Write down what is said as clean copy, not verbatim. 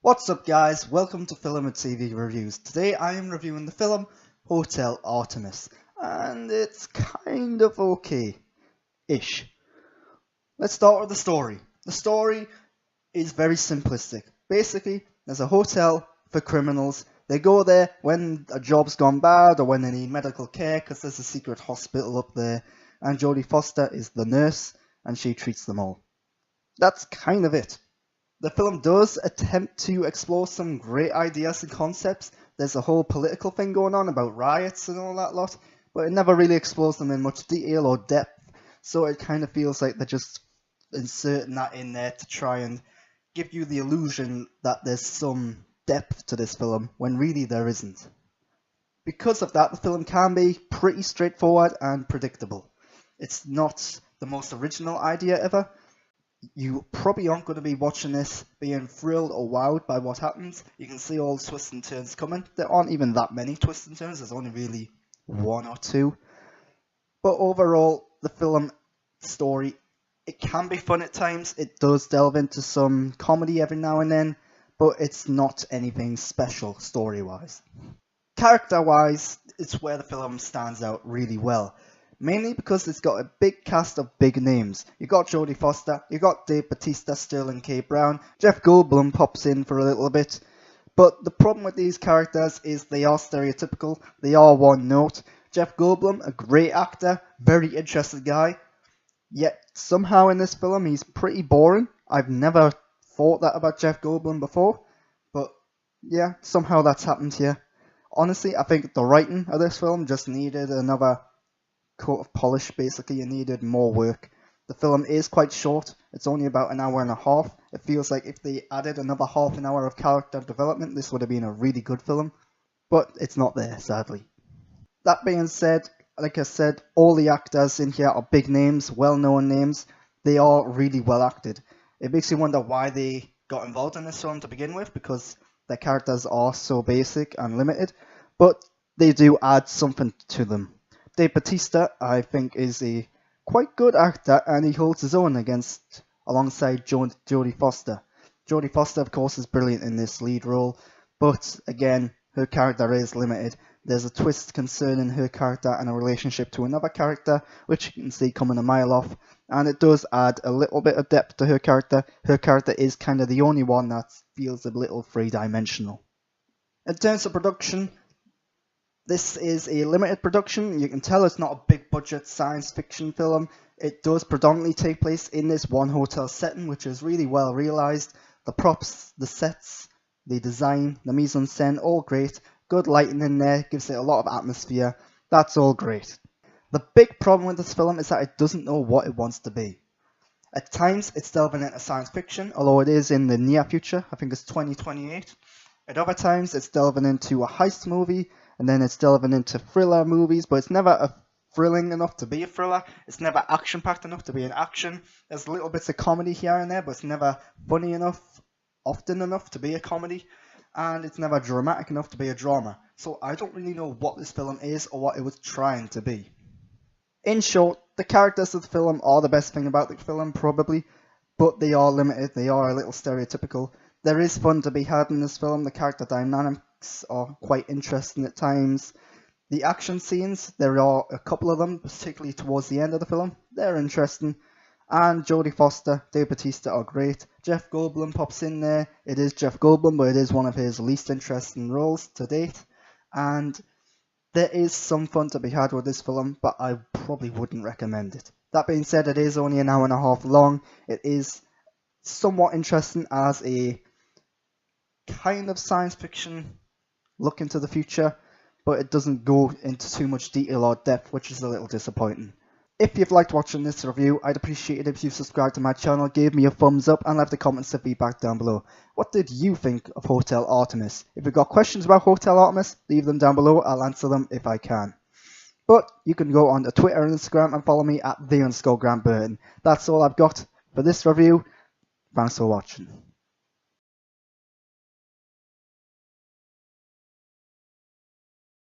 What's up guys, welcome to Film and TV Reviews. Today I am reviewing the film Hotel Artemis, and it's kind of okay-ish. Let's start with the story. The story is very simplistic. Basically, there's a hotel for criminals. They go there when a job's gone bad or when they need medical care because there's a secret hospital up there, and Jodie Foster is the nurse and she treats them all. That's kind of it. The film does attempt to explore some great ideas and concepts. There's a whole political thing going on about riots and all that lot, but it never really explores them in much detail or depth, so it kind of feels like they're just inserting that in there to try and give you the illusion that there's some depth to this film, when really there isn't. Because of that, the film can be pretty straightforward and predictable. It's not the most original idea ever. You probably aren't going to be watching this being thrilled or wowed by what happens. You can see all the twists and turns coming. There aren't even that many twists and turns, there's only really one or two. But overall, the film story, it can be fun at times. It does delve into some comedy every now and then, but it's not anything special story-wise. Character-wise, it's where the film stands out really well. Mainly because it's got a big cast of big names. You got Jodie Foster, you got Dave Bautista, Sterling K. Brown, Jeff Goldblum pops in for a little bit. But the problem with these characters is they are stereotypical, they are one note. Jeff Goldblum, a great actor, very interesting guy, yet somehow in this film he's pretty boring. I've never thought that about Jeff Goldblum before, but yeah, somehow that's happened here. Honestly, I think the writing of this film just needed another coat of polish. Basically, it needed more work. The film is quite short. It's only about an hour and a half. It feels like if they added another half an hour of character development, this would have been a really good film, but it's not there, sadly. That being said, like I said, all the actors in here are big names, well-known names. They are really well acted. It makes you wonder why they got involved in this film to begin with, because their characters are so basic and limited, but they do add something to them. Dave Bautista, I think, is a quite good actor, and he holds his own alongside Jodie Foster. Jodie Foster, of course, is brilliant in this lead role, but again, her character is limited. There's a twist concerning her character and a relationship to another character, which you can see coming a mile off, and it does add a little bit of depth to her character. Her character is kind of the only one that feels a little three-dimensional. In terms of production, this is a limited production. You can tell it's not a big budget science fiction film. It does predominantly take place in this one hotel setting, which is really well realised. The props, the sets, the design, the mise en scène, all great. Good lighting in there, gives it a lot of atmosphere. That's all great. The big problem with this film is that it doesn't know what it wants to be. At times, it's delving into science fiction, although it is in the near future. I think it's 2028. At other times, it's delving into a heist movie, and then it's delving into thriller movies, but it's never thrilling enough to be a thriller. It's never action-packed enough to be an action. There's little bits of comedy here and there, but it's never funny enough, often enough to be a comedy. And it's never dramatic enough to be a drama. So I don't really know what this film is or what it was trying to be. In short, the characters of the film are the best thing about the film, probably, but they are limited, they are a little stereotypical. There is fun to be had in this film. The character dynamics are quite interesting at times. The action scenes, there are a couple of them, particularly towards the end of the film. They're interesting. And Jodie Foster, Dave Bautista are great. Jeff Goldblum pops in there. It is Jeff Goldblum, but it is one of his least interesting roles to date. And there is some fun to be had with this film, but I probably wouldn't recommend it. That being said, it is only an hour and a half long. It is somewhat interesting as a kind of science fiction look into the future, but it doesn't go into too much detail or depth, which is a little disappointing. If you've liked watching this review, I'd appreciate it if you subscribe to my channel, gave me a thumbs up, and left the comments of feedback down below. What did you think of Hotel Artemis? If you've got questions about Hotel Artemis, leave them down below, I'll answer them if I can. But you can go on to Twitter and Instagram and follow me at _GrantBurton. That's all I've got for this review. Thanks for watching.